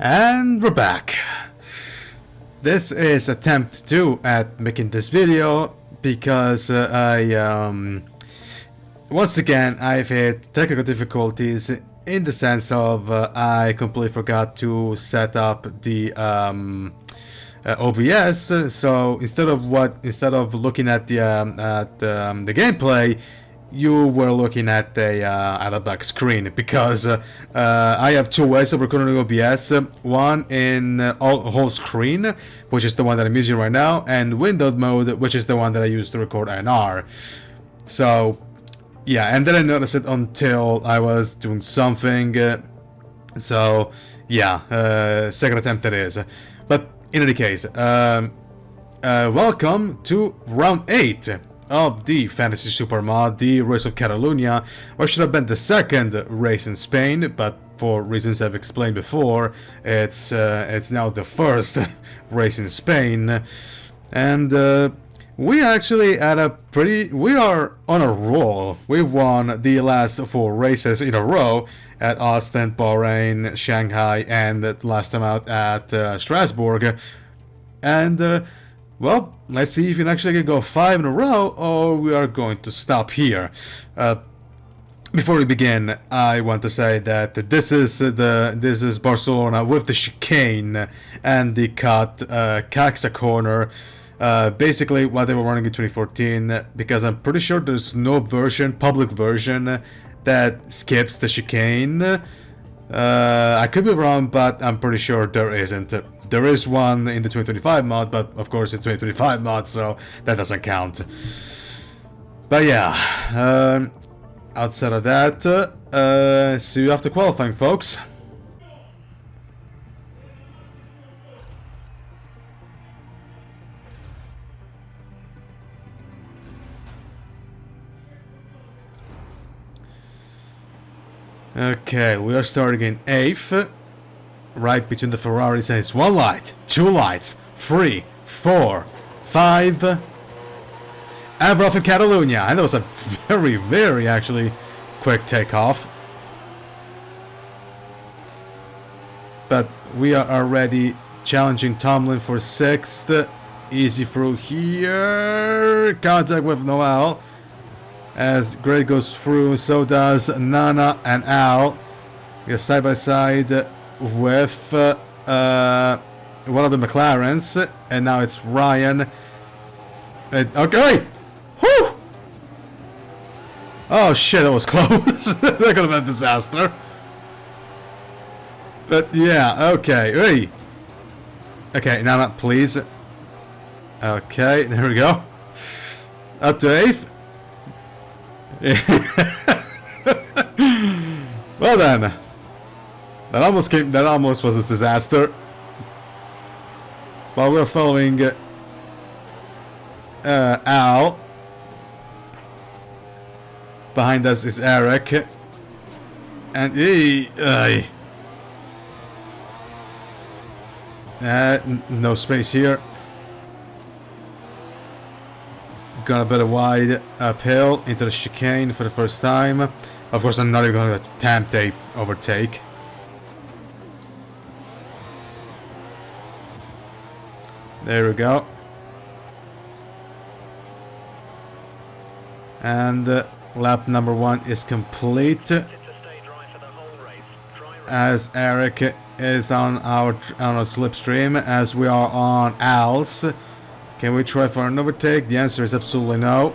And we're back. This is attempt 2 at making this video because once again I've hit technical difficulties in the sense of I completely forgot to set up the OBS. So instead of looking at the gameplay, you were looking at a black screen because I have two ways of recording OBS. One in whole screen, which is the one that I'm using right now, and windowed mode, which is the one that I use to record NR. So yeah, and then I noticed it until I was doing something. So yeah, second attempt it is. But in any case, welcome to round 8 of the Fantasy Super Mod, the Race of Catalunya, or should have been the second race in Spain, but for reasons I've explained before, it's now the first race in Spain, and we actually we are on a roll. We've won the last 4 races in a row at Austin, Bahrain, Shanghai, and last time out at Strasbourg, and well, let's see if we can actually go 5 in a row, or we are going to stop here. Before we begin, I want to say that this is Barcelona with the chicane and the cut Caxa corner. Basically, what they were running in 2014, because I'm pretty sure there's no public version that skips the chicane. I could be wrong, but I'm pretty sure there isn't. There is one in the 2025 mod, but of course it's 2025 mod, so that doesn't count. But yeah, outside of that, see you after qualifying, folks. Okay, we are starting in 8th. Right between the Ferraris, and it's 1 light, 2 lights, 3, 4, 5. And we're off in Catalunya. And that was a very actually quick takeoff. But we are already challenging Tomlin for 6th. Easy through here. Contact with Noel. As Greg goes through, so does Nana and Al. We are side by side with one of the McLarens, and now it's Ryan. Okay! Whew! Oh shit, that was close. That could have been a disaster. But yeah, okay. Hey! Okay, Nana, please. Okay, there we go. Up to 8th. Well then. That almost was a disaster. While we're following Al. Behind us is Eric. And no space here. Got a bit of wide uphill into the chicane for the first time. Of course, I'm not even going to attempt a overtake. There we go. And lap number 1 is complete. As Eric is on our slipstream, as we are on Al's. Can we try for an overtake? The answer is absolutely no.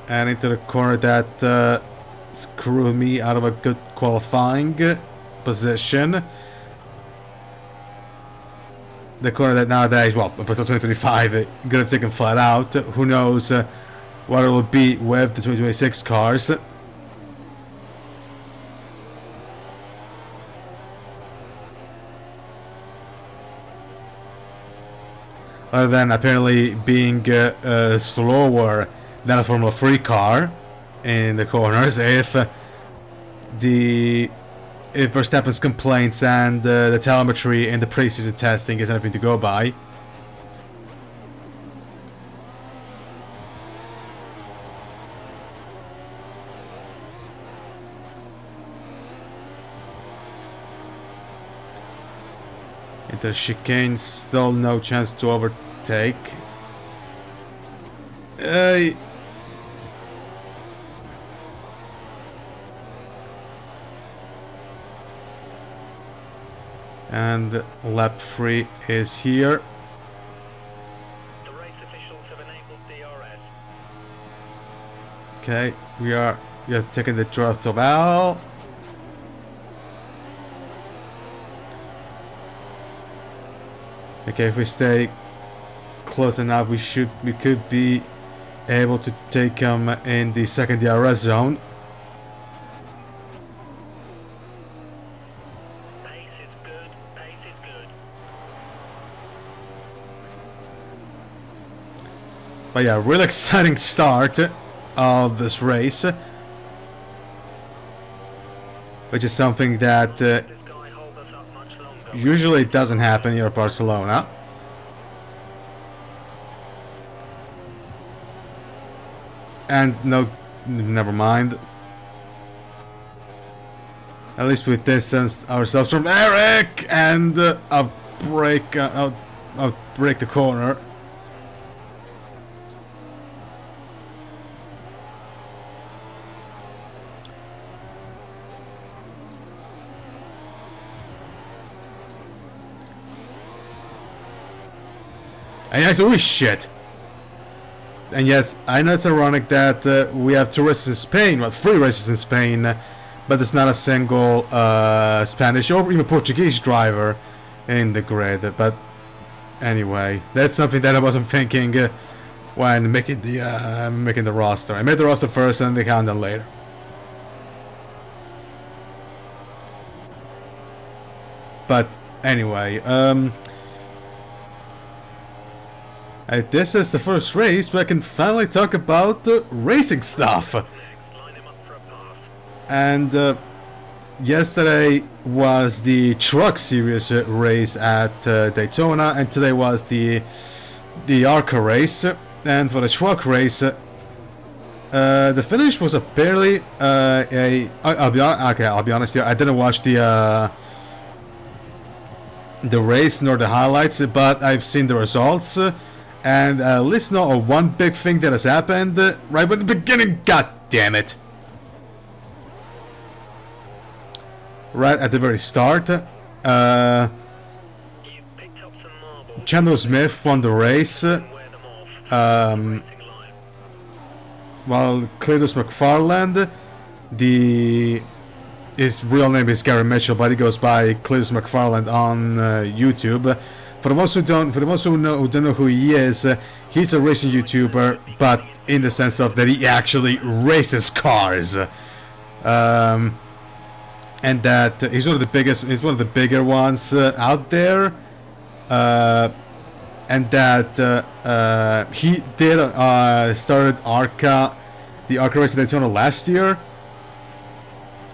And into the corner that screwed me out of a good qualifying position. The corner that nowadays, well, but 2025, it could have taken flat out. Who knows what it will be with the 2026 cars. Other than apparently being slower than a Formula 3 car in the corners, if Verstappen's complaints and the telemetry in the pre-season testing is anything to go by. Into the chicane, still no chance to overtake. And lap 3 is here. The race officials have enabled DRS. Okay, we are taking the draft of Al. Okay, if we stay close enough, we could be able to take him in the second DRS zone. Pace is good. Pace is good. But yeah, real exciting start of this race, which is something that This guy hold us up much longer. usually doesn't happen here at Barcelona. And no, never mind. At least we distanced ourselves from Eric, and I'll break the corner. And yes, oh shit. And yes, I know it's ironic that we have 2 races in Spain, well, 3 races in Spain, but there's not a single Spanish or even Portuguese driver in the grid. But anyway, that's something that I wasn't thinking when making the roster. I made the roster first and the countdown later. But anyway, this is the first race where I can finally talk about racing stuff. Line him up for a pass. And yesterday was the Truck Series race at Daytona, and today was the ARCA race. And for the truck race, the finish was apparently I'll be honest here. I didn't watch the race nor the highlights, but I've seen the results. And at least know one big thing that has happened right at the beginning. God damn it! Right at the very start, You picked up some marbles. Chandler Smith won the race, Wear them off. um, Racing line. while Cletus McFarland, his real name is Gary Mitchell, but he goes by Cletus McFarland on YouTube. For the ones who don't know who he is, he's a racing YouTuber, but in the sense of that he actually races cars, and that he's one of the bigger ones out there, and that he did started the ARCA race at Daytona last year.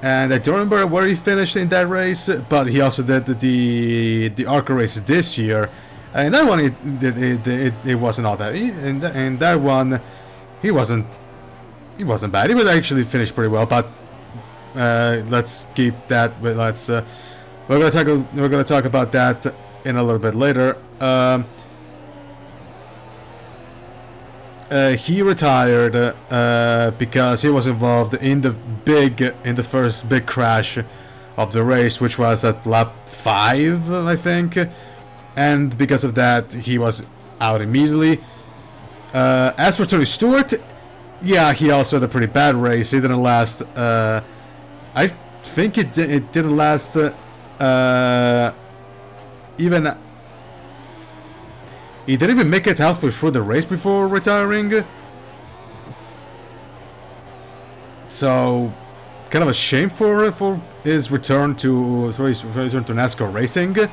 And I don't remember where he finished in that race, but he also did the ARCA race this year. And that one, it wasn't all that. In that one, he wasn't bad. He was actually finished pretty well. But let's keep that. We're gonna talk about that in a little bit later. He retired because he was involved in the first big crash of the race, which was at lap 5, I think, and because of that, he was out immediately. As for Tony Stewart, yeah, he also had a pretty bad race. He didn't last. I think it didn't last even. He didn't even make it halfway through the race before retiring. So, kind of a shame for his return to NASCAR racing. Our data's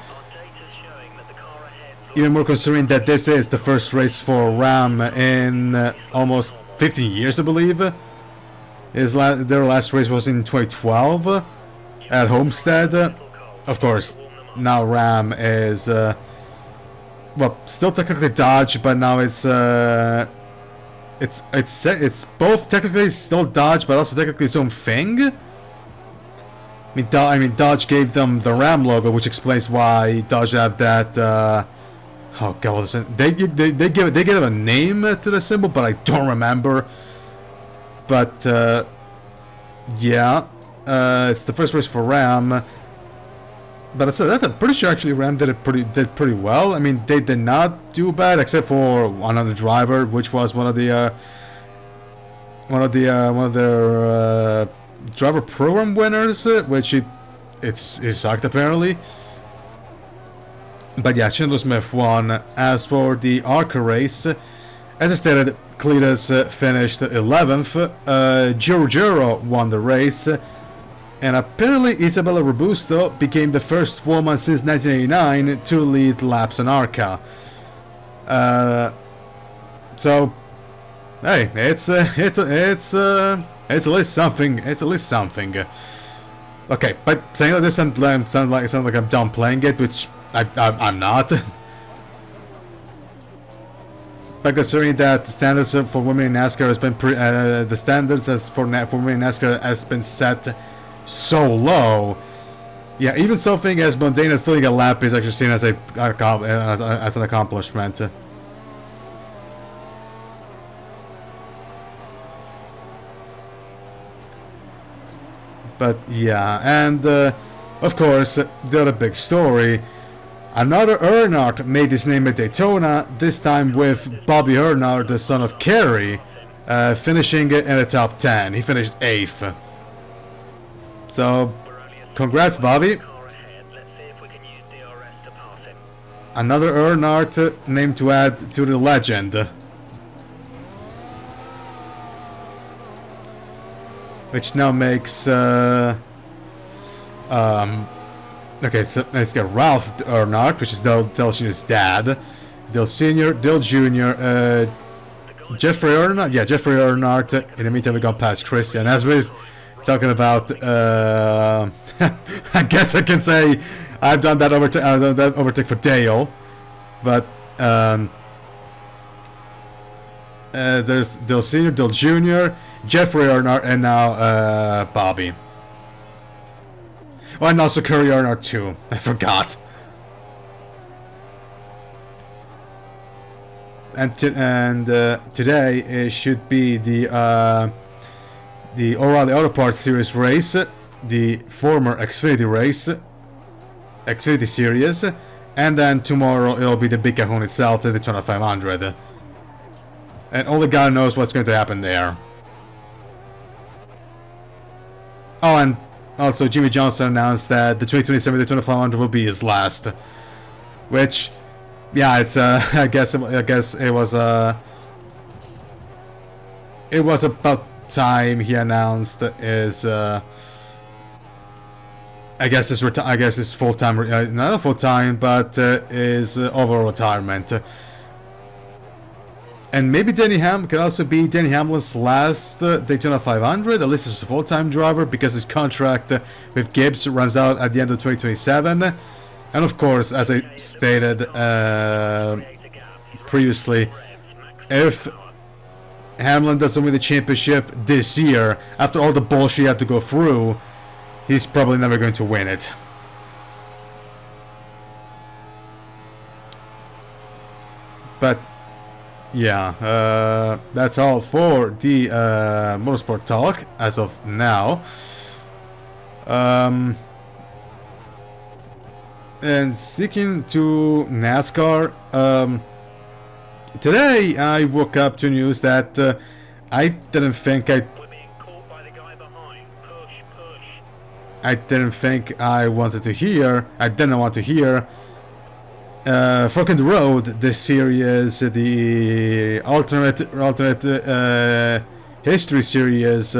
showing that the car ahead Even more considering that this is the first race for Ram in almost 15 years, I believe. Their last race was in 2012 at Homestead. Of course, now Ram is well, still technically Dodge, but now it's both technically still Dodge, but also technically its own thing. Dodge gave them the Ram logo, which explains why Dodge have that. Oh god, what is it? They gave it a name to the symbol, but I don't remember. But yeah, it's the first race for Ram. But I said that I'm pretty sure actually Ram did pretty well. I mean, they did not do bad except for another driver, which was one of their driver program winners, which he sucked apparently. But yeah, Chandler Smith won. As for the ARCA race, as I stated, Cletus finished 11th. Giorgio won the race. And apparently Isabella Robusto became the first woman since 1989 to lead laps on ARCA. So, hey, it's at least something. It's at least something. Okay, but saying that this sounds like I'm done playing it, which I'm not. But considering that the standards for women in NASCAR has been the standards for women in NASCAR has been set so low, yeah, even something as mundane as stealing a lap is actually seen as an accomplishment. But yeah, and of course, the other big story, another Earnhardt made his name at Daytona, this time with Bobby Earnhardt, the son of Kerry, finishing in the top 10. He finished 8th. So, congrats, Bobby. Another Earnhardt name to add to the legend. Which now makes okay, so let's get Ralph Earnhardt, which is Dale Jr.'s dad, Dale Sr., Dale Jr., Jeffrey Earnhardt. Yeah, Jeffrey Earnhardt. In the meantime, we got past Christian. As we're talking about, I guess I can say I've done that overtake for Dale, but there's Dale Sr., Dale Jr., Jeffrey Earnhardt, and now Bobby. Oh, and also Kerry Earnhardt too. I forgot. And today it should be the O'Reilly Auto Parts Series race, the former Xfinity race, Xfinity Series, and then tomorrow it'll be the Big Cajon itself, the Daytona 500. And only God knows what's going to happen there. Oh, and also Jimmy Johnson announced that the 2027 Daytona 500 will be his last, which, yeah, it's I guess it was about time he announced his I guess his full time, not full time, but his overall retirement. And maybe Denny Hamlin could also be Denny Hamlin's last Daytona 500, at least as a full-time driver, because his contract with Gibbs runs out at the end of 2027. And of course, as I stated previously, if Hamlin doesn't win the championship this year, after all the bullshit he had to go through, he's probably never going to win it. But yeah, that's all for the Motorsport Talk as of now. And sticking to NASCAR, today I woke up to news that I didn't think I wanted to hear. I didn't want to hear. Fork in the Road, this series, the alternate history series,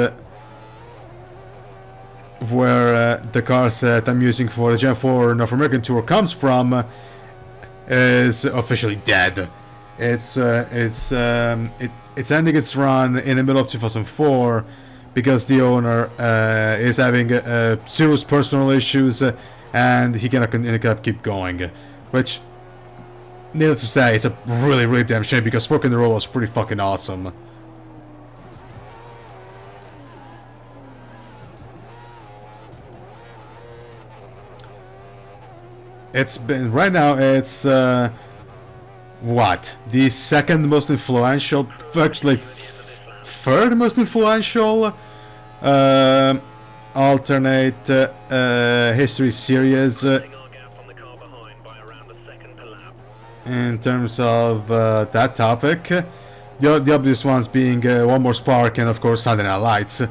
where the cars that I'm using for the Gen 4 North American Tour comes from, is officially dead. It's ending its run in the middle of 2004 because the owner is having serious personal issues and he cannot keep going, which, needless to say, it's a really, really damn shame because Fork in the Road was pretty fucking awesome. it's been right now. It's what, the second most influential, actually third most influential alternate history series Closing our gap on the car behind by around a second per lap. in terms of that topic. The obvious ones being One More Spark and of course Saturday Night Lights.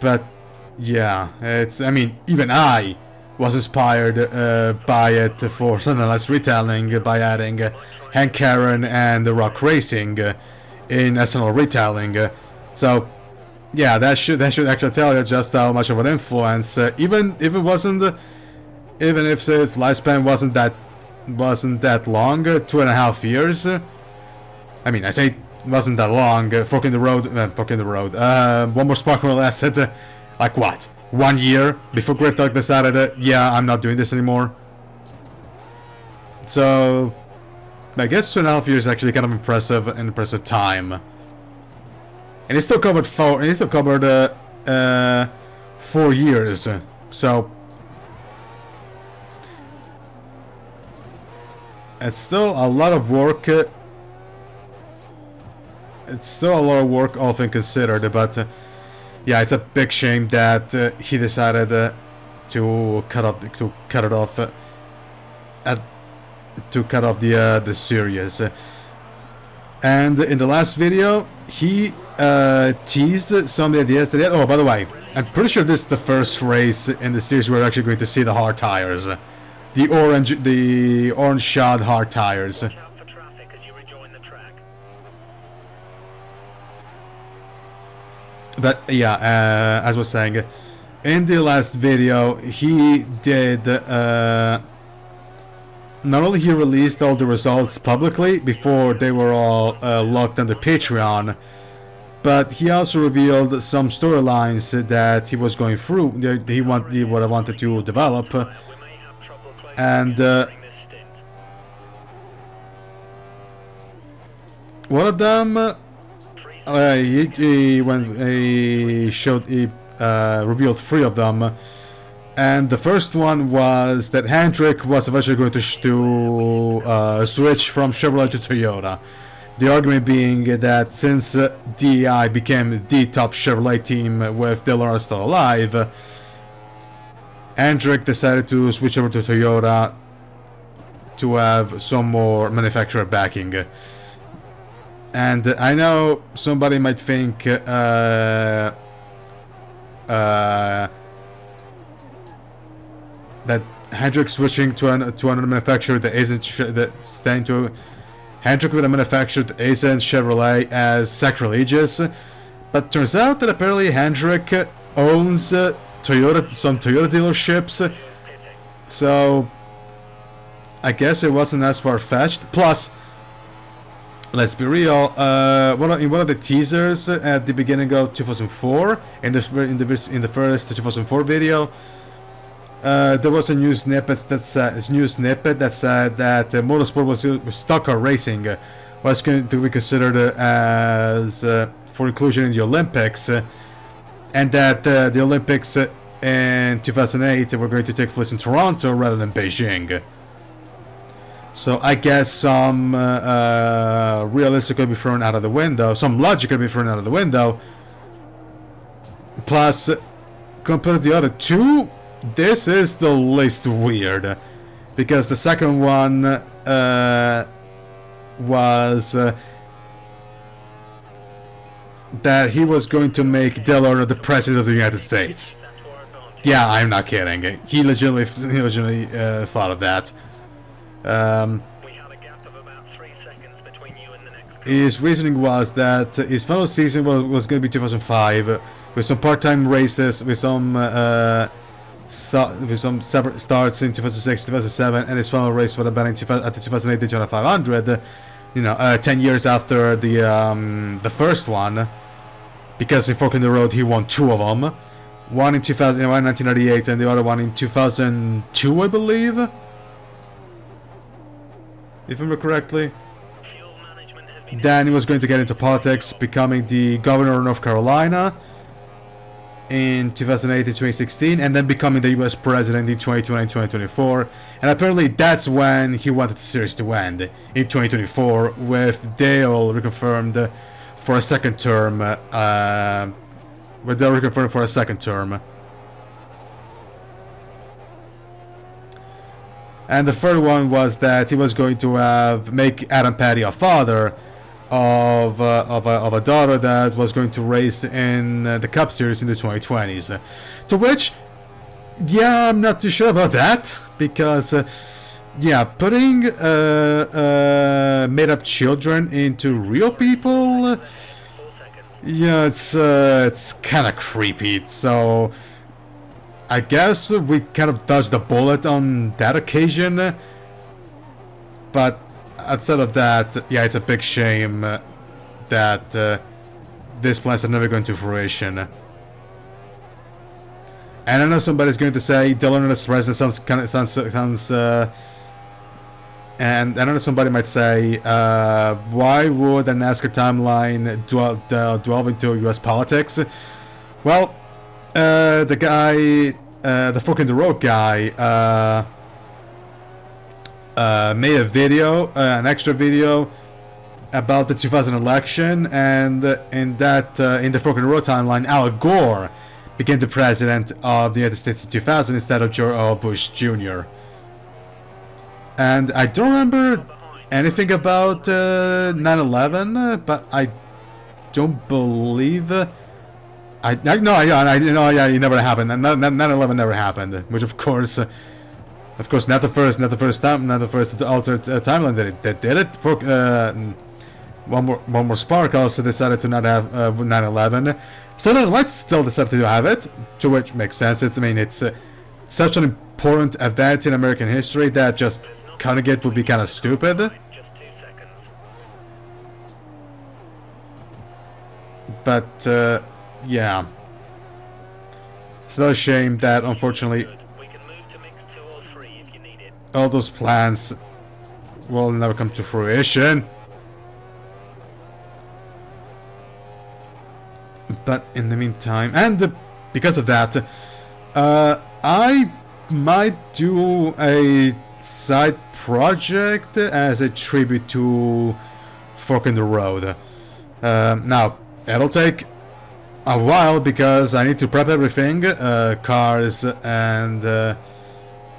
But yeah, it's, I mean, even I was inspired by it for Saturday Night Lights retelling by adding Hank Aaron and Rock Racing in SNL retelling. So yeah, that should actually tell you just how much of an influence, even if it wasn't, even if the lifespan wasn't that long, 2.5 years. I mean, I say wasn't that long. Fork in the road. One More Spark only lasted like what, 1 year before Griffdog decided, yeah, I'm not doing this anymore. So I guess 2.5 years is actually kind of impressive time. And he still covered 4 years. So it's still a lot of work. It's still a lot of work, all things considered. But yeah, it's a big shame that he decided to cut off the series. And in the last video, he teased some of the ideas that he had. Oh, by the way, I'm pretty sure this is the first race in the series we're actually going to see the hard tires, the orange shod hard tires. Watch out for traffic as you rejoin the track. But yeah, as I was saying, in the last video, he did. Not only he released all the results publicly before they were all locked under Patreon, but he also revealed some storylines that he was going through. What I wanted to develop, We may have trouble closing and during this stint. one of them, he revealed 3 of them. And the first one was that Hendrick was eventually going to switch from Chevrolet to Toyota. The argument being that since DEI became the top Chevrolet team with Dale Earnhardt still alive, Hendrick decided to switch over to Toyota to have some more manufacturer backing. And I know somebody might think that Hendrick switching to another manufacturer that isn't staying to Hendrick with a manufacturer that isn't Chevrolet as sacrilegious, but turns out that apparently Hendrick owns some Toyota dealerships, so I guess it wasn't as far-fetched. Plus, let's be real, in one of the teasers at the beginning of 2004, in the first 2004 video, there was a news snippet that said that motorsport stock car racing was going to be considered as for inclusion in the Olympics, and that the Olympics in 2008 were going to take place in Toronto rather than Beijing. So I guess some realistic could be thrown out of the window, some logic could be thrown out of the window. Plus, compared to the other 2, this is the least weird, because the second one was that he was going to make Dale Earnhardt the president of the United States. Yeah, I'm not kidding. He legitimately thought of that. We had a gap of about 3 seconds between you and the next car. His reasoning was that his final season was going to be 2005, with some part-time races, with some separate starts in 2006, 2007, and his final race would have been at the 2008 Daytona 500. 10 years after the first one, because in Fork in the Road he won 2 of them, one in 1998 and the other one in 2002, I believe, if I remember correctly. Fuel management has been Then he was going to get into politics, becoming the governor of North Carolina. in 2008 to 2016, and then becoming the US president in 2020 and 2024. And apparently that's when he wanted the series to end, in 2024, with Dale reconfirmed for a second term. With Dale reconfirmed for a second term. And the third one was that he was going to make Adam Patty a father of a daughter that was going to race in the Cup Series in the 2020s. To which, yeah, I'm not too sure about that, because, yeah, putting made-up children into real people, yeah, it's kind of creepy. So I guess we kind of dodged the bullet on that occasion, but outside of that, yeah, it's a big shame that these plans are never going to fruition. And I know somebody's going to say Delano's residence sounds and I know somebody might say, why would a NASCAR timeline delve into US politics? Well, the guy, the Fork in the Road guy, made a video, an extra video about the 2000 election, and in the Fork in the Road timeline, Al Gore became the president of the United States in 2000 instead of George Bush Jr. And I don't remember anything about 9/11, but I don't believe. I know, yeah, it never happened. 9/11 never happened, which of course, not the first altered timeline that did it. For one more spark also decided to not have 9/11. So let's still decide to have it, to which makes sense. It's such an important event in American history that just cutting it would be kind of stupid. Just 2 seconds. But yeah, it's not a shame that unfortunately We can move to mix 2 or 3 if you need it. all those plans will never come to fruition. But in the meantime, and because of that, I might do a side project as a tribute to Fork in the Road. Now, it'll take a while because I need to prep everything, cars and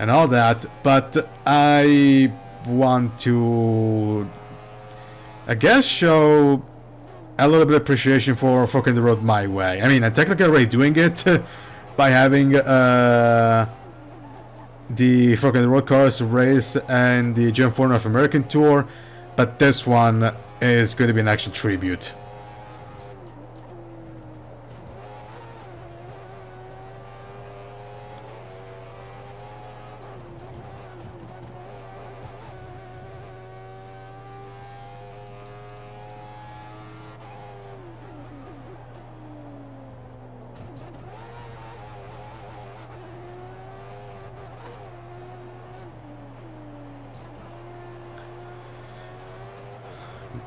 all that, but I want to, I guess, show a little bit of appreciation for Fork in the Road my way. I mean, I'm technically already doing it by having the Fork in the Road cars race and the Gen4 North American Tour, but this one is going to be an actual tribute.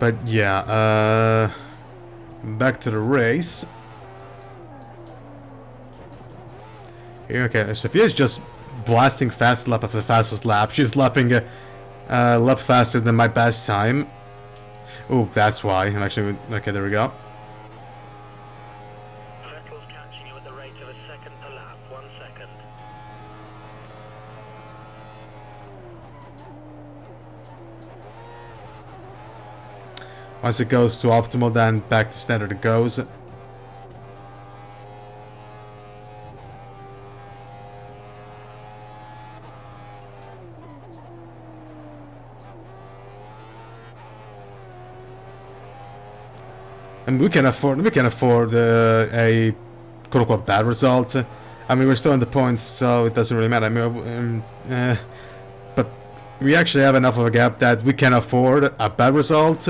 But yeah, back to the race. Here, okay, Sophia's just blasting fast lap after fastest lap. She's lapping a lap faster than my best time. Oh, that's why. I'm actually, okay, there we go. Vettel's catching you at the rate of a second per lap. 1 second. Once it goes to optimal, then back to standard it goes. And we can afford a quote-unquote bad result. I mean, we're still in the points, so it doesn't really matter. I mean, but we actually have enough of a gap that we can afford a bad result.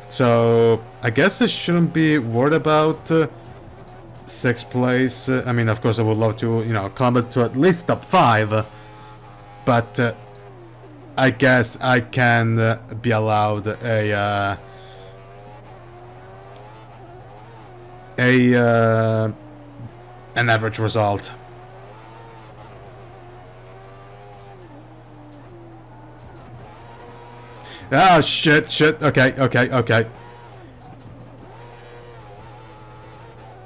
So I guess I shouldn't be worried about 6th place. I mean, of course, I would love to, climb to at least top 5, but I guess I can be allowed an average result. Ah, shit, shit. Okay, okay, okay.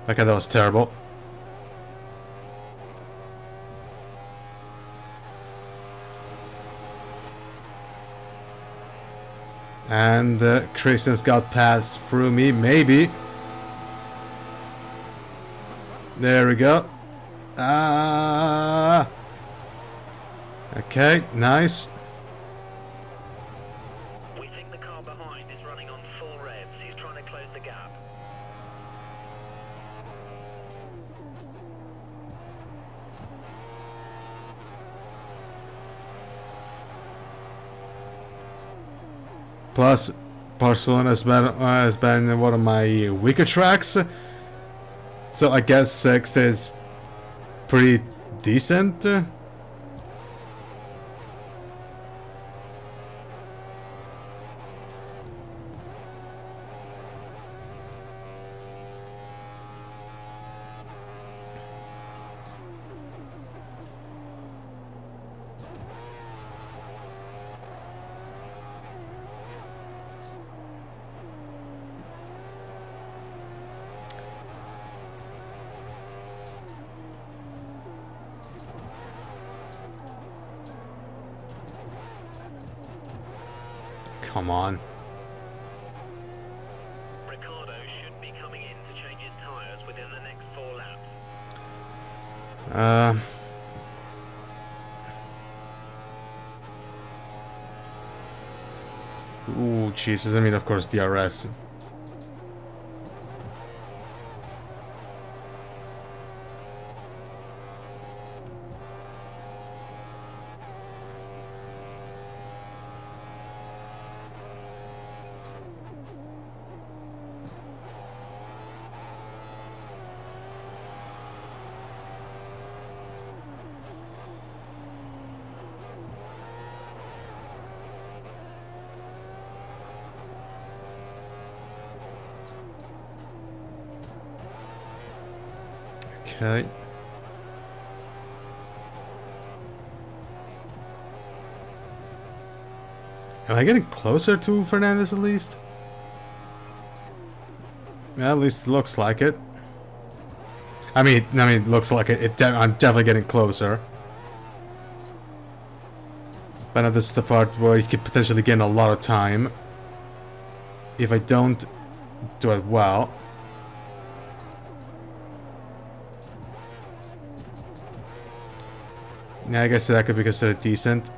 Okay, that was terrible. And Christian's got passed through me, maybe. There we go. Ah. Okay, nice. We think the car behind is running on full revs. He's trying to close the gap. Plus, Barcelona has been one of my weaker tracks, so I guess sixth is pretty decent. Come on. Ricardo should be coming in to change his tyres within the next 4 laps. Ooh, Jesus. I mean, of course, DRS. Okay. Am I getting closer to Fernandez at least? Yeah, at least it looks like it. I mean, it looks like it. I'm definitely getting closer. But now this is the part where you could potentially gain a lot of time if I don't do it well. Yeah, I guess that could be considered decent.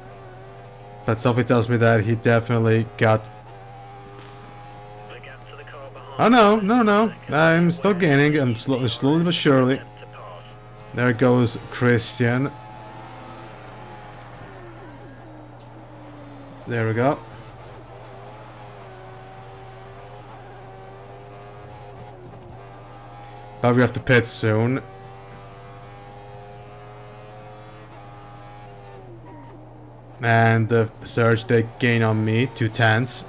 But something tells me that he definitely got... The gap to the car behind. Oh no, no. I'm still gaining. I'm slowly but surely. Attempt to pass. There goes Christian. There we go. But we have to pit soon. And the surge they gain on me, 2/10.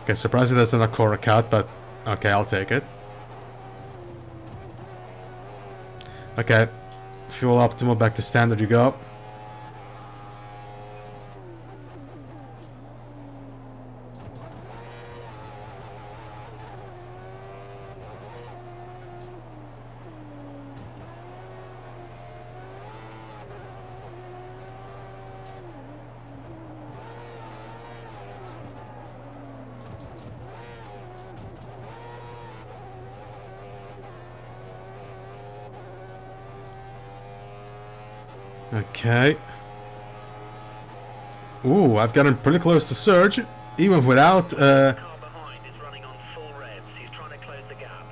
Okay, surprisingly that's not a corner cut, but okay, I'll take it. Okay, fuel optimal, back to standard you go. Okay. Ooh, I've gotten pretty close to surge, even without, The car behind is running on full revs. He's trying to close the gap.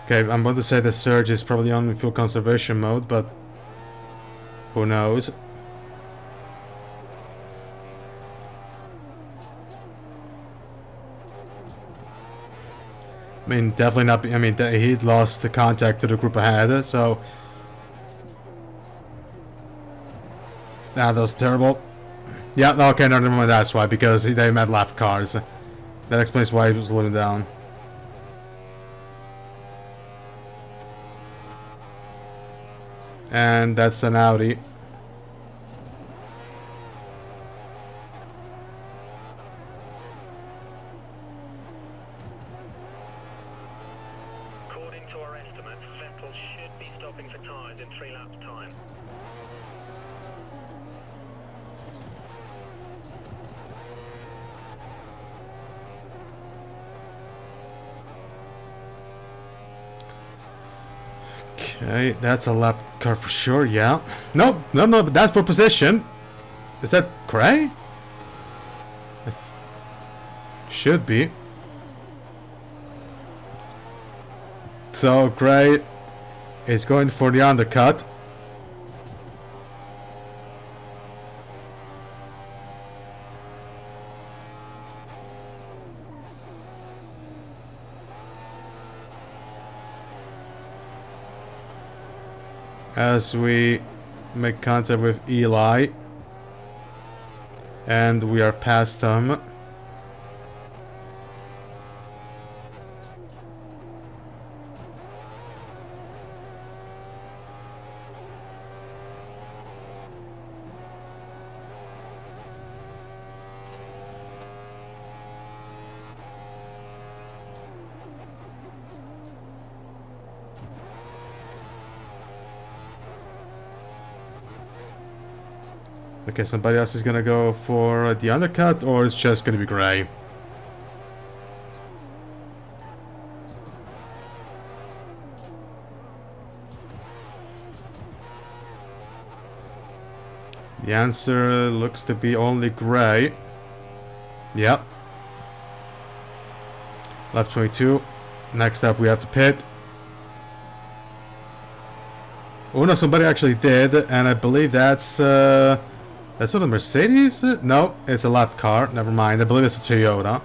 Okay, I'm about to say the Surge is probably on full conservation mode, but who knows? I mean, definitely not. I mean, he lost the contact to the group ahead, so that was terrible. Yeah, okay, no, never mind. That's why, because they met lap cars. That explains why he was slowing down. And that's an Audi. According to our estimates, Vettel should be stopping for tyres in 3 laps' time. Okay, that's a lap car for sure, yeah. No, but that's for position. Is that Gray? Should be. So, Gray is going for the undercut. As we make contact with Eli, and we are past them. Okay, somebody else is gonna go for the undercut, or it's just gonna be Gray. The answer looks to be only Gray. Yep. Lap 22. Next up, we have to pit. Oh no, somebody actually did, and I believe that's what a Mercedes? No, it's a lap car. Never mind. I believe it's a Toyota.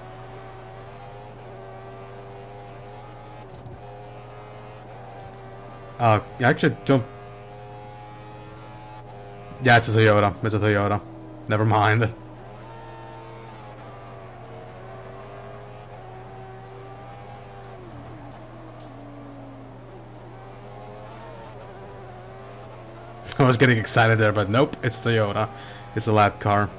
I actually don't. Yeah, it's a Toyota. It's a Toyota. Never mind. I was getting excited there, but nope, it's Toyota. It's a lap car.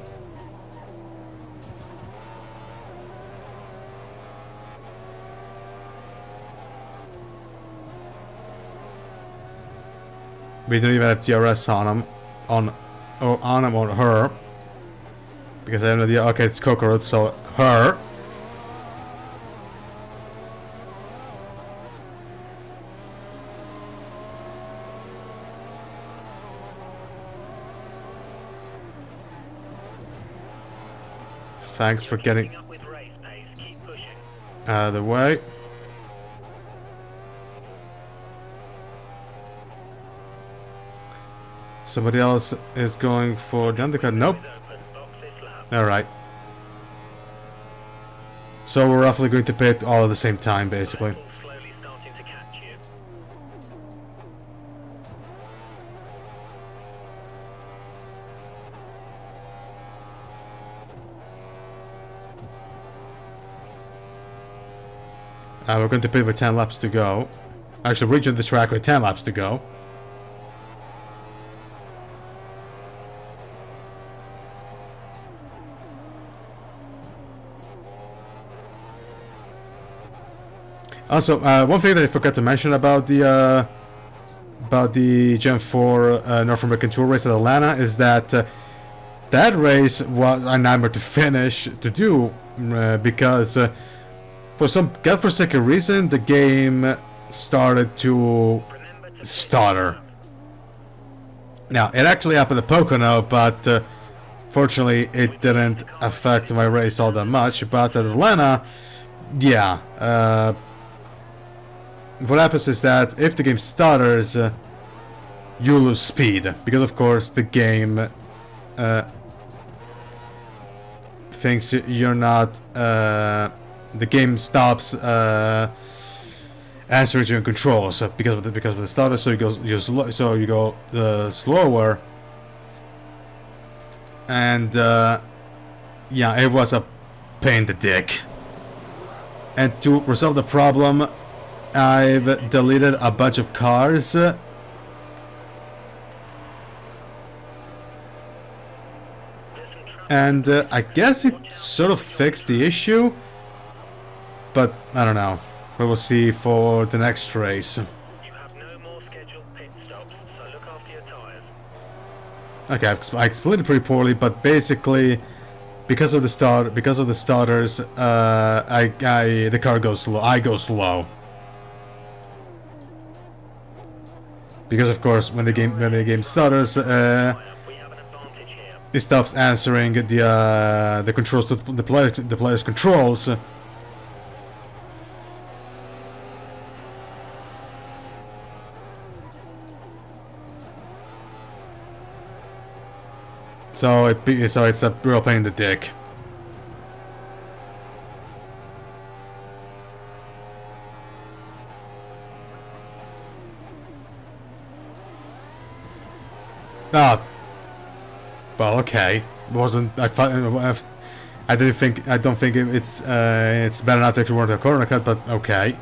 We don't even have TRS on him. On him or her. Because I have no idea. Okay, it's Cocorot, so her. Thanks for getting Up with race pace. Keep pushing. out of the way. Somebody else is going for the undercut. Nope. Open. Box this lap. Alright. So we're roughly going to pit all at the same time, basically. Vettel slowly starting to catch you. We're going to pit with 10 laps to go. Actually, reaching the track with 10 laps to go. Also, one thing that I forgot to mention about the Gen 4 North American Tour race at Atlanta is that that race was a nightmare to finish, to do, because for some godforsaken reason the game started to stutter. Now, it actually happened at Pocono, but fortunately it didn't affect my race all that much. But at Atlanta, yeah, what happens is that if the game stutters, you lose speed, because of course the game thinks you're not. The game stops answering to your controls because of the stutter. So you go slower, and yeah, it was a pain in the dick. And to resolve the problem, I've deleted a bunch of cars. And I guess it sort of fixed the issue, but I don't know. We will see for the next race. You have no more scheduled pit stops, so look after your tyres. Okay, I explained it pretty poorly, but basically, because of the starters, the car goes slow. I go slow. Because of course, when the game stutters, We have an advantage here. it stops answering the controls to the player's controls. So it's a real pain in the dick. Ah, well, okay. Wasn't I? I didn't think. I don't think it's bad enough to actually warrant a corner cut, but okay.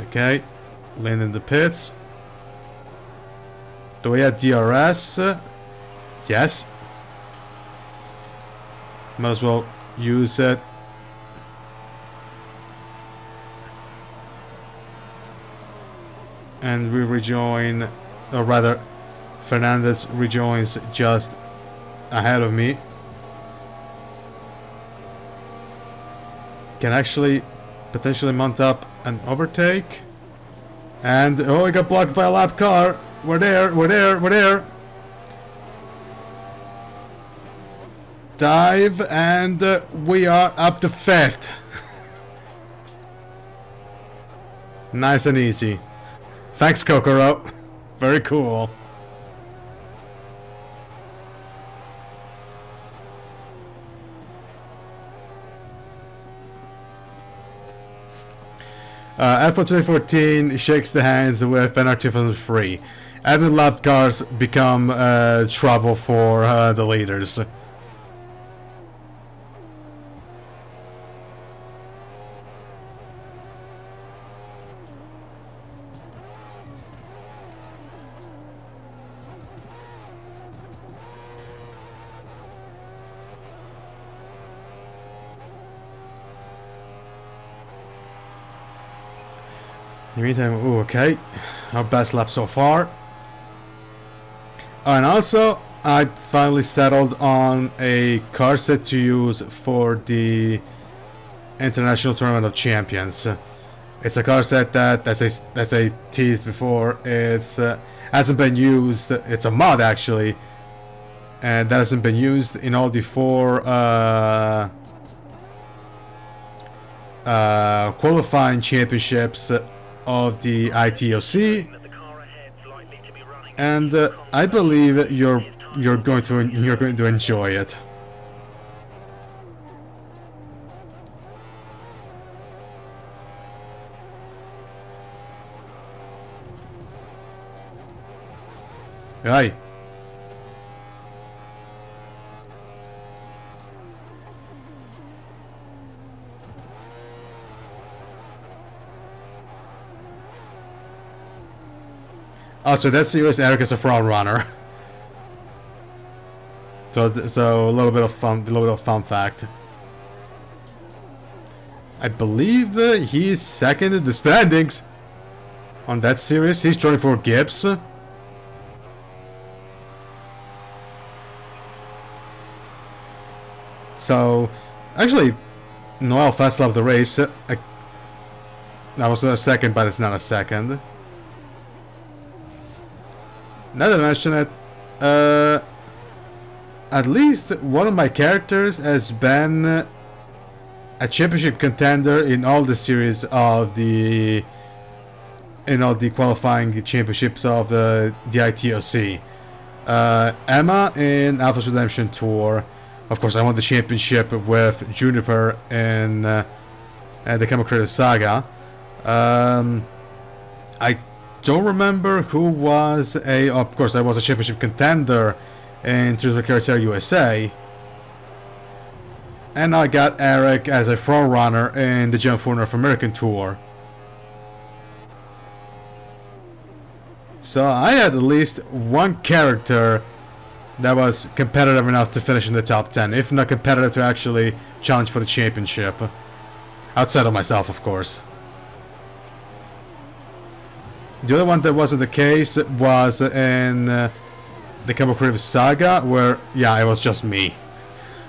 Okay, land in the pits. Do we have DRS? Yes. Might as well use it. And we rejoin, or rather, Fernandez rejoins just ahead of me. Can actually potentially mount up an overtake. And oh, we got blocked by a lap car. We're there. Dive, and we are up to 5th. Nice and easy. Thanks, Kokoro. Very cool. Alpha 2014 shakes the hands with NR 2003. Having lapped cars become trouble for the leaders. In the meantime, ooh, okay. Our best lap so far. And also, I finally settled on a car set to use for the International Tournament of Champions. It's a car set that, as I teased before, it's hasn't been used. It's a mod actually, and that hasn't been used in all the 4 qualifying championships of the ITOC, and I believe you're going to enjoy it. Aye. Also, that series Eric is a front runner. So a little bit of fun fact. I believe he's second in the standings on that series. He's joining for Gibbs. So, actually, Noel fast lap the race. I was a second, but it's not a second. Now that I mention it, at least one of my characters has been a championship contender in all the series of the in all the qualifying championships of the ITOC. Emma in Alpha's Redemption Tour. Of course, I won the championship with Juniper in the Chemical Creator Saga. I don't remember who was a... Of course, I was a championship contender in Truth of Carretera USA. And I got Eric as a frontrunner in the Gen 4 North American Tour. So I had at least one character that was competitive enough to finish in the top 10, if not competitive to actually challenge for the championship. Outside of myself, of course. The other one that wasn't the case was in the Chemical Creator Saga, where, yeah, it was just me.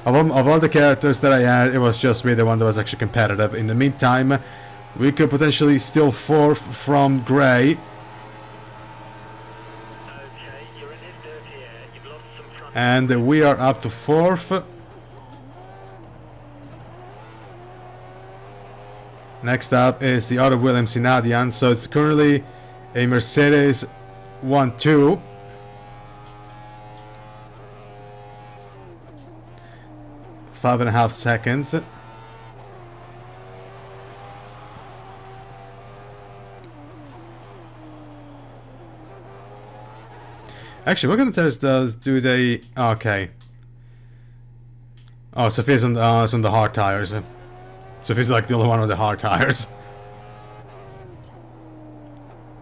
Of all the characters that I had, it was just me, the one that was actually competitive. In the meantime, we could potentially steal 4th from Gray. And we are up to 4th. Next up is the other Williams in Adian. So it's currently a Mercedes 1-2. Five and a half seconds. Actually, what kind of tires do they... Okay. Oh, Sophia's on the hard tires. Sophia's like the only one on the hard tires.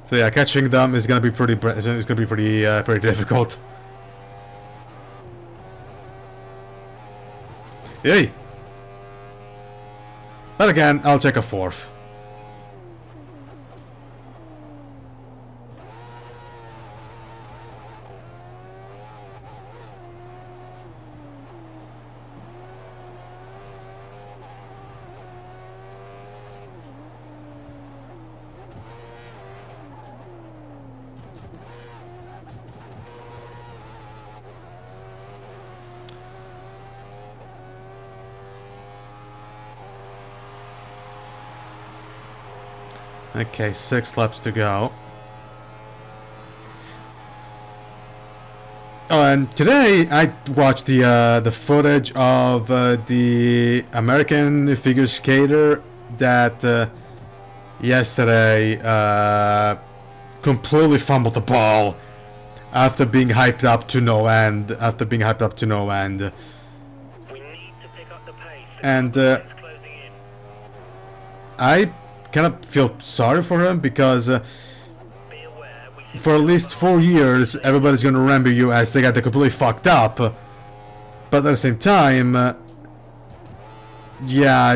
So yeah, catching them is gonna be pretty pretty difficult. Yay! But again, I'll take a 4th. Okay, 6 laps to go. Oh, and today I watched the footage of the American figure skater that yesterday completely fumbled the ball after being hyped up to no end. We need to pick up the pace. And I kind of feel sorry for him because for at least 4 years everybody's gonna remember you as the guy that completely fucked up, but at the same time yeah,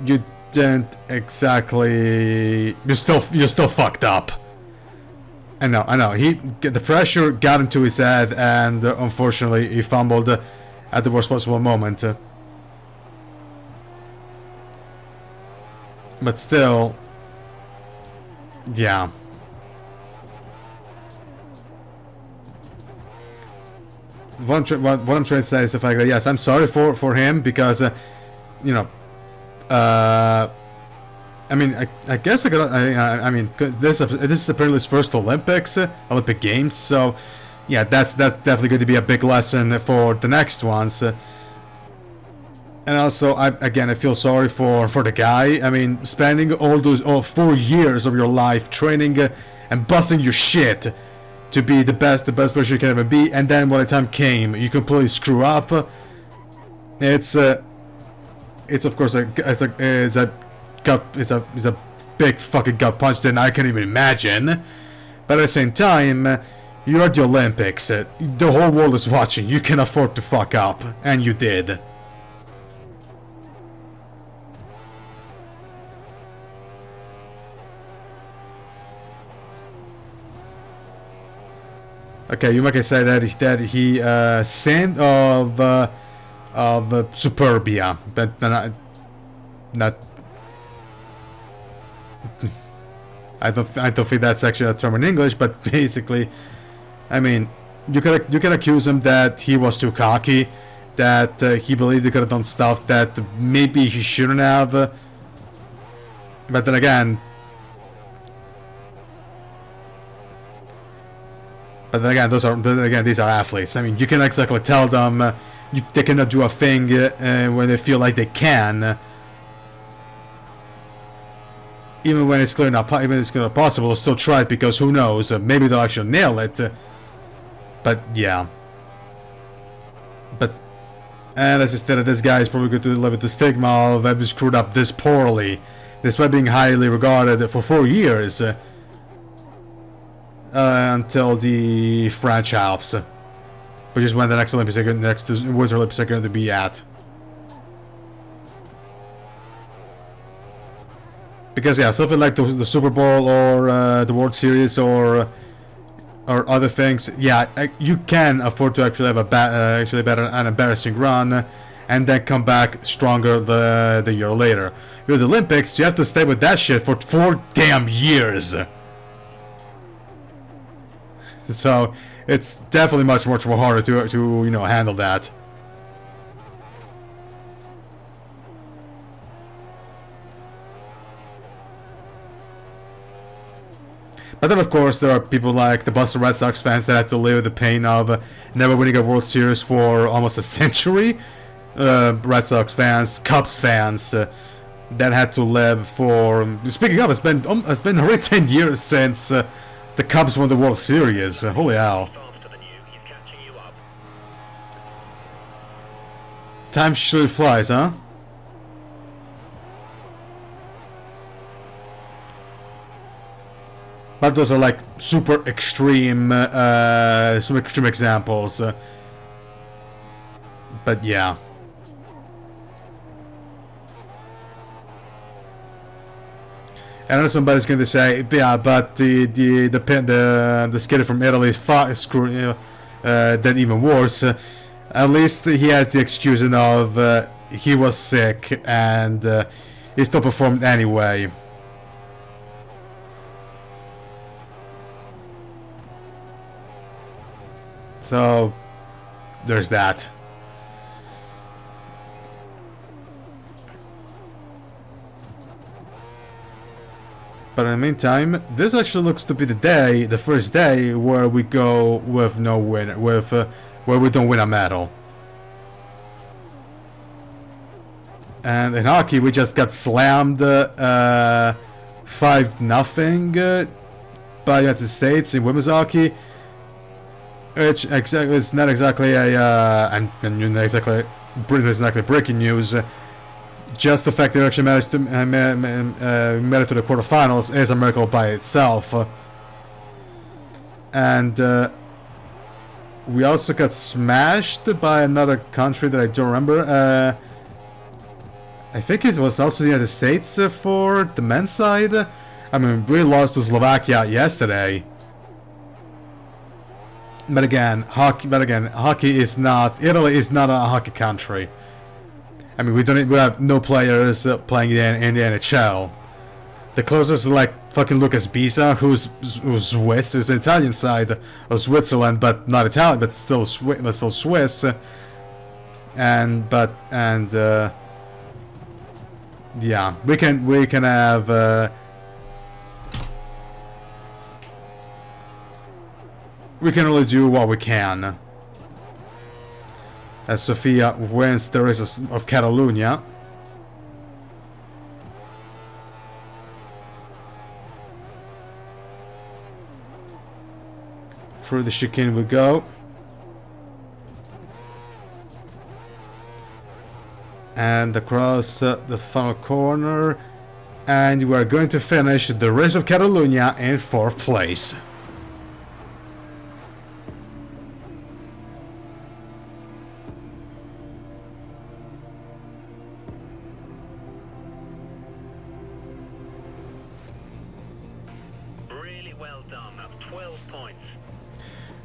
you didn't exactly, you're still fucked up. I know, the pressure got into his head and unfortunately he fumbled at the worst possible moment. But still, yeah. What I'm trying to say is the fact that yes, I'm sorry for him because, you know, I mean, I guess I mean, this is apparently his first Olympic Games, so yeah, that's definitely going to be a big lesson for the next ones. And also, I feel sorry for the guy. I mean, spending all 4 years of your life training and busting your shit to be the best version you can ever be, and then when the time came, you completely screw up. It's of course a big fucking gut punch that I can't even imagine. But at the same time, you're at the Olympics. The whole world is watching. You can afford to fuck up, and you did. Okay, you might say that he sinned of Superbia, but not. I don't think that's actually a term in English, but basically, I mean, you can accuse him that he was too cocky, that he believed he could have done stuff that maybe he shouldn't have. But then again, these are athletes. I mean, you can exactly tell them they cannot do a thing when they feel like they can. Even when it's clearly not possible, they'll still try it because who knows? Maybe they'll actually nail it. But yeah. And as I stated, this guy is probably going to live with the stigma of having screwed up this poorly, despite being highly regarded for 4 years until the French Alps, which is when the next Winter Olympics are going to be at. Because yeah, something like the Super Bowl or the World Series or other things, yeah, you can afford to actually have an embarrassing run, and then come back stronger the year later. With the Olympics, you have to stay with that shit for 4 damn years. So it's definitely much more harder to handle that. But then, of course, there are people like the Boston Red Sox fans that had to live with the pain of never winning a World Series for almost a century. Red Sox fans, Cubs fans that had to live for. Speaking of, it's been already 10 years since the Cubs won the World Series. Holy hell! Time surely flies, huh? But those are like super extreme examples. But yeah. And then somebody's going to say, yeah, but the skater from Italy did even worse. At least he has the excuse of he was sick and he still performed anyway. So, there's that. But in the meantime, this actually looks to be the first day where we go with no winner, where we don't win a medal. And in hockey, we just got slammed 5-0 by the United States in women's hockey. It's not exactly it's not exactly breaking news. Just the fact that they actually made it to the quarterfinals is a miracle by itself. And we also got smashed by another country that I don't remember. I think it was also the United States for the men's side. I mean, we lost to Slovakia yesterday. But again, hockey is not. Italy is not a hockey country. I mean, we have no players playing in the NHL. The closest is like fucking Lucas Bisa, who's Swiss, who's the Italian side of Switzerland, but not Italian, but still Swiss. Yeah, we can have. We can only do what we can. As Sofia wins the race of Catalunya. Through the chicane we go. And across the final corner. And we are going to finish the race of Catalunya in 4th place.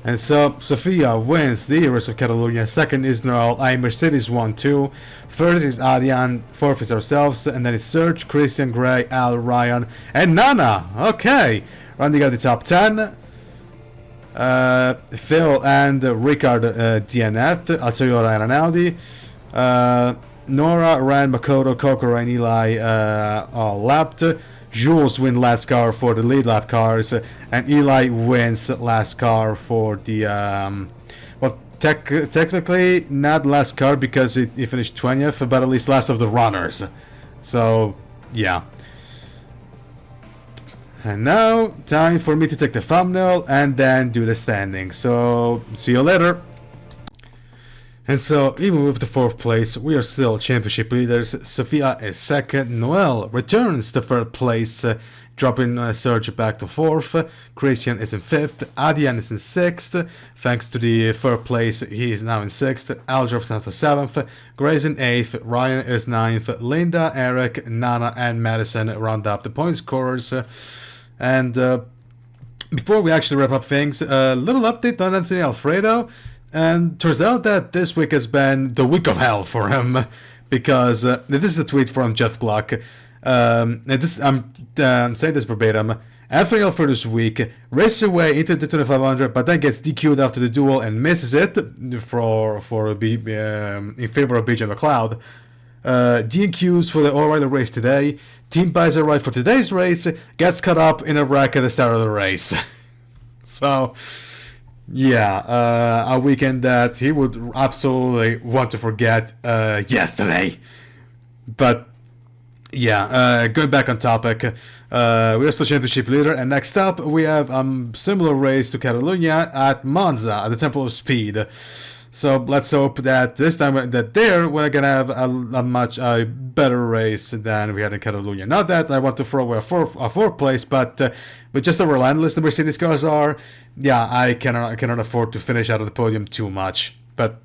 And so Sofia wins the Race of Catalonia. Second is Noel. I Mercedes 1-2. Third is Adrian. Fourth is ourselves. And then it's Serge, Christian, Gray, Al, Ryan, and Nana. Okay. Rounding out the top 10. Phil and Ricard DNF. Alzoyola and Rinaldi. Nora, Ryan, Makoto, Kokoro, and Eli all lapped. Jules wins last car for the lead lap cars, and Eli wins last car for the well, technically not last car because he finished 20th, but at least last of the runners. So yeah. And now time for me to take the thumbnail and then do the standing. So see you later. And so, even with the 4th place, we are still championship leaders. Sofia is 2nd. Noel returns to 3rd place, dropping Serge back to 4th. Christian is in 5th. Adrian is in 6th. Thanks to the 3rd place, he is now in 6th. Al drops down to 7th. Gray's in 8th. Ryan is 9th. Linda, Eric, Nana, and Madison round up the point scorers. And before we actually wrap up things, a little update on Anthony Alfredo. And turns out that this week has been the week of hell for him, because this is a tweet from Jeff Gluck. I'm saying this verbatim. Anthony Alfredo's week races away into the 2500, but then gets DQ'd after the duel and misses it in favor of BJ McLeod. DQs for the all-rider race today. Team buys a ride for today's race, gets caught up in a wreck at the start of the race. So. Yeah, a weekend that he would absolutely want to forget yesterday. But yeah, going back on topic, we are still championship leader, and next up we have a similar race to Catalunya at Monza, at the Temple of Speed. So let's hope that this time that there we're gonna have a much better race than we had in Catalunya. Not that I want to throw away a fourth place, but just how relentless the Mercedes cars are, yeah, I cannot afford to finish out of the podium too much. But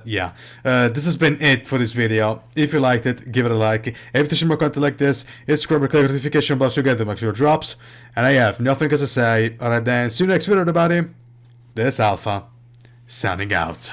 yeah, this has been it for this video. If you liked it, give it a like. If you see more content like this, hit subscribe and click the notification bell to get the next video drops. And I have nothing else to say. Alright then, see you next video everybody. This Alpha, signing out.